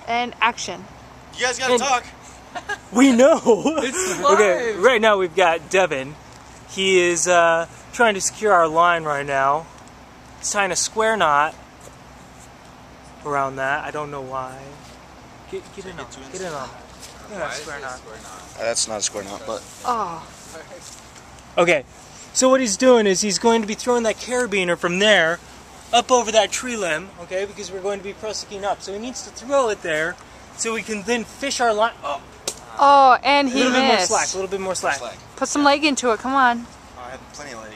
And action. You guys gotta talk. We know. It's live. Okay, right now we've got Devin. He is trying to secure our line right now. He's tying a square knot around that. I don't know why. Get in on it. Get in on it. Yeah, square knot. That's not a square knot, but... Oh. Okay, so what he's doing is he's going to be throwing that carabiner from there up over that tree limb, okay, because we're going to be prussiking up. So he needs to throw it there so we can then fish our line. Oh, And he a little bit more missed. slack, a little bit more slack. Put some leg into it, come on. I have plenty of leg.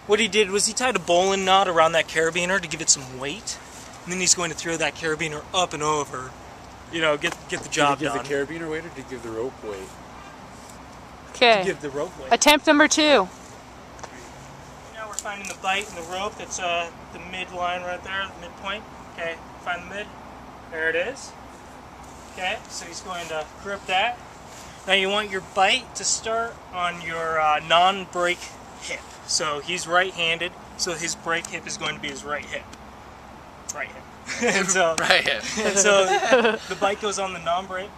What he did was he tied a bowline knot around that carabiner to give it some weight, and then he's going to throw that carabiner up and over. You know, get the job done. Did you give the carabiner weight or did you give the rope weight? Okay. Give the rope weight. Attempt number 2. Now we're finding the bite and the rope. That's the mid line right there, the midpoint. Okay, find the mid. There it is. Okay, so he's going to grip that. Now you want your bite to start on your non-break hip. So he's right-handed, so his break hip is going to be his right hip. Right hip. and so, Right hip. And so the bite goes on the non-break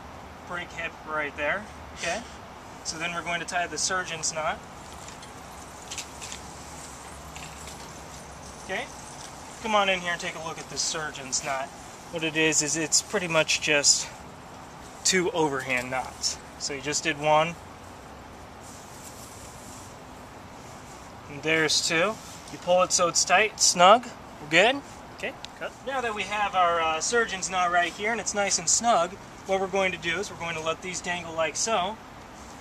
hip right there. Okay. So then we're going to tie the surgeon's knot. Okay. Come on in here and take a look at this surgeon's knot. What it is it's pretty much just 2 overhand knots. So you just did 1. And there's 2. You pull it so it's tight, snug. We're good? Okay, cut. Now that we have our surgeon's knot right here and it's nice and snug, what we're going to do is we're going to let these dangle like so.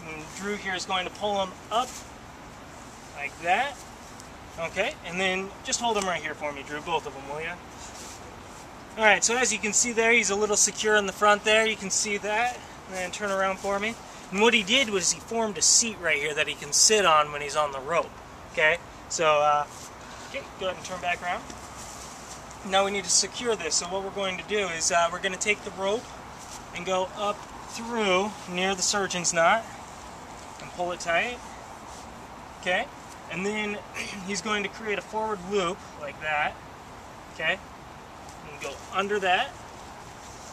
And Drew here is going to pull them up like that. Okay, and then just hold them right here for me, Drew, both of them, will you? Alright, so as you can see there, he's a little secure in the front there. You can see that. And then turn around for me. And what he did was he formed a seat right here that he can sit on when he's on the rope. Okay, so okay, go ahead and turn back around. Now we need to secure this. So what we're going to do is we're going to take the rope and go up through near the surgeon's knot and pull it tight. Okay, and then he's going to create a forward loop like that. Okay, and go under that.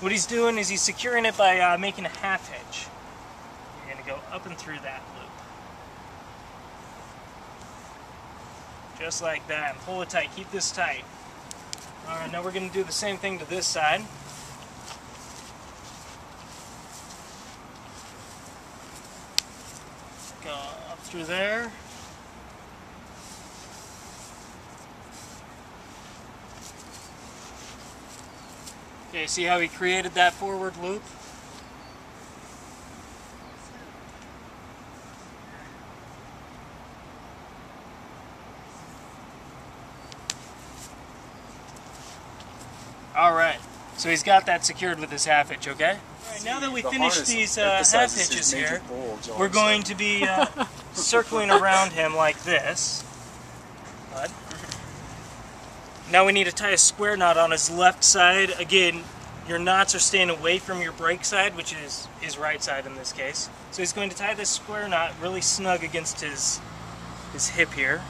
What he's doing is he's securing it by making a half hitch. You're going to go up and through that loop. Just like that. And pull it tight. Keep this tight. Alright, now we're going to do the same thing to this side. Go up through there. Okay, see how he created that forward loop? Alright, so he's got that secured with his half hitch, okay? Alright, now that we finish these half hitches here, we're going to be circling around him like this. Bud. Now we need to tie a square knot on his left side. Again, your knots are staying away from your break side, which is his right side in this case. So he's going to tie this square knot really snug against his hip here.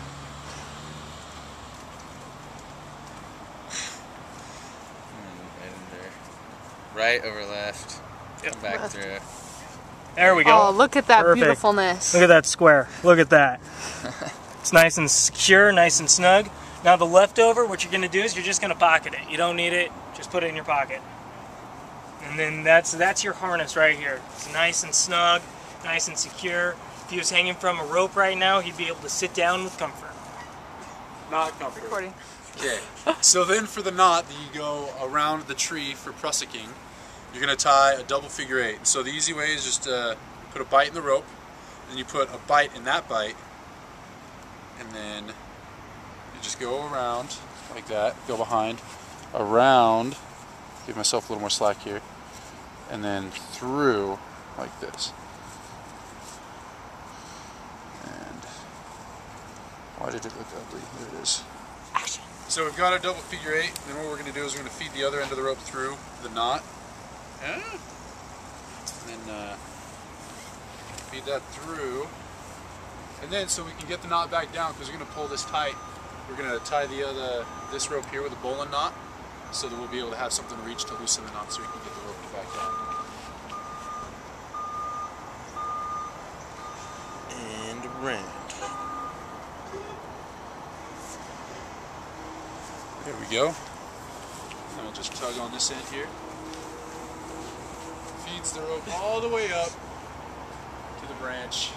Right over left. Come back Left. through. There we go. Oh, look at that Perfect. beautifulness. Look at that square. Look at that. It's nice and secure, nice and snug. Now the leftover, what you're going to do is you're just going to pocket it. You don't need it, just put it in your pocket. And then that's your harness right here. It's nice and snug, nice and secure. If he was hanging from a rope right now, he'd be able to sit down with comfort. Not comfort. Recording. Okay, so then for the knot that you go around the tree for prussiking, you're going to tie a double figure 8. So the easy way is just put a bite in the rope, then you put a bite in that bite, and then you just go around like that, go behind, around, give myself a little more slack here, and then through like this. And why did it look ugly? There it is. Action. So we've got our double figure 8, then what we're going to do is we're going to feed the other end of the rope through the knot. And then feed that through. And then so we can get the knot back down, because we're going to pull this tight, we're going to tie this rope here with a bowline knot. so that we'll be able to have something to reach to loosen the knot so we can get the rope to back down. And around. There we go. And I'll just tug on this end here. Feeds the rope all the way up to the branch.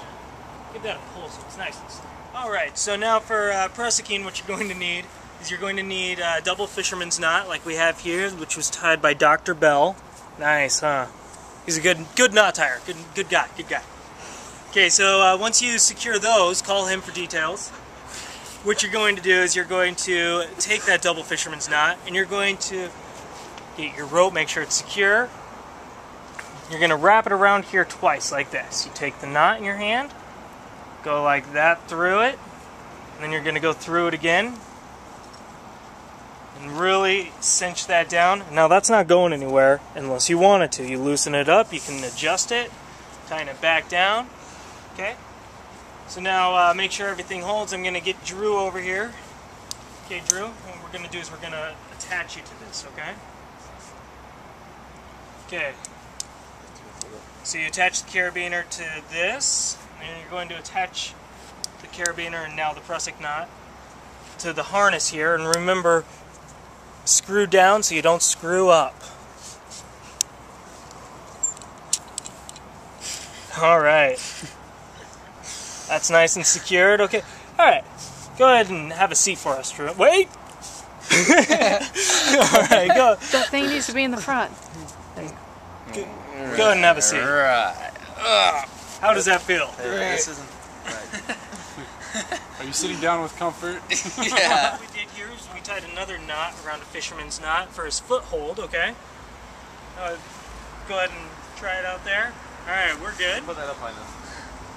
Give that a pull so it's nice and steady. Alright, so now for Prussiking, what you're going to need is you're going to need a double fisherman's knot like we have here, which was tied by Dr. Bell. Nice, huh? He's a good knot tire. Good guy. Okay, so once you secure those, call him for details. What you're going to do is you're going to take that double fisherman's knot and you're going to get your rope, make sure it's secure. You're going to wrap it around here twice like this. You take the knot in your hand, go like that through it, and then you're going to go through it again and really cinch that down. Now that's not going anywhere unless you want it to. You loosen it up, you can adjust it, tighten it back down. Okay? So now make sure everything holds. I'm going to get Drew over here. Okay, Drew, what we're going to do is we're going to attach you to this, okay? Okay. So you attach the carabiner to this, and you're going to attach the carabiner and now the Prussic knot to the harness here. And remember, screw down so you don't screw up. All right. That's nice and secured. Okay. All right. Go ahead and have a seat for us, Drew. Wait. All right. Go. That thing needs to be in the front. Go ahead and have a seat. Right. How does that feel? This isn't right. Are you sitting down with comfort? Yeah. What we did here is we tied another knot around a fisherman's knot for his foothold, okay? Go ahead and try it out there. All right, we're good. Put that up behind them.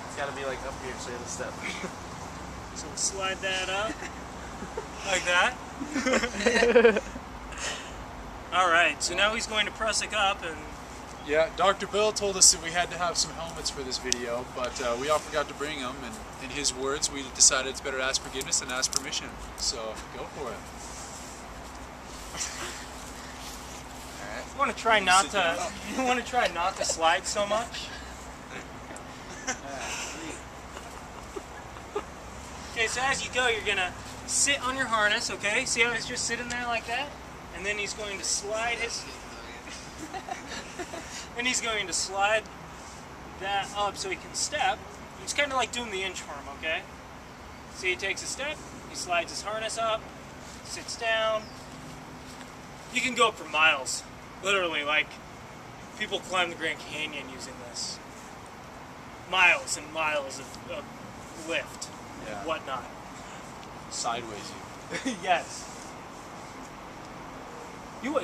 It's got to be like up here so you have a step. So we'll slide that up like that. All right, so now he's going to Prussic up and... Yeah, Dr. Bell told us that we had to have some helmets for this video, but we all forgot to bring them, and in his words, we decided it's better to ask forgiveness than ask permission. So, go for it. You want to try not to. You want to try not to slide so much. Okay, so as you go, you're gonna sit on your harness. Okay, see how he's just sitting there like that, and then he's going to slide his. And he's going to slide that up so he can step. It's kind of like doing the inchworm, okay? So he takes a step, he slides his harness up, sits down. You can go up for miles. Literally, like, people climb the Grand Canyon using this. Miles and miles of lift and whatnot. Sideways. Yes.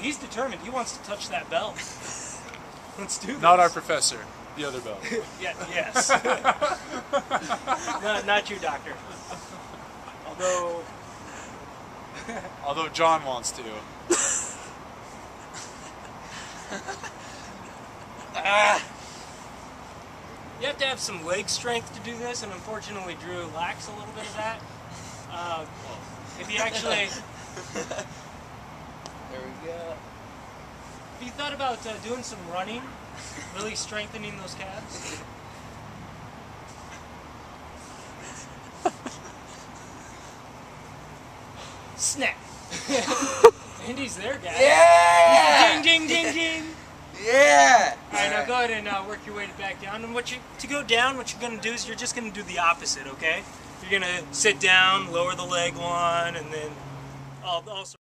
He's determined. He wants to touch that bell. Let's do this. Not our professor, the other Bell. Yeah, yes. Not you, Doctor. Although John wants to. You have to have some leg strength to do this, and unfortunately Drew lacks a little bit of that. If you actually... There we go. Have you thought about doing some running, really strengthening those calves? Snap! Andy's there, guys. Yeah! Ding, ding, ding, ding! Yeah! Alright, now go ahead and work your way back down. And to go down, what you're going to do is you're just going to do the opposite, okay? You're going to sit down, lower the leg one, and then also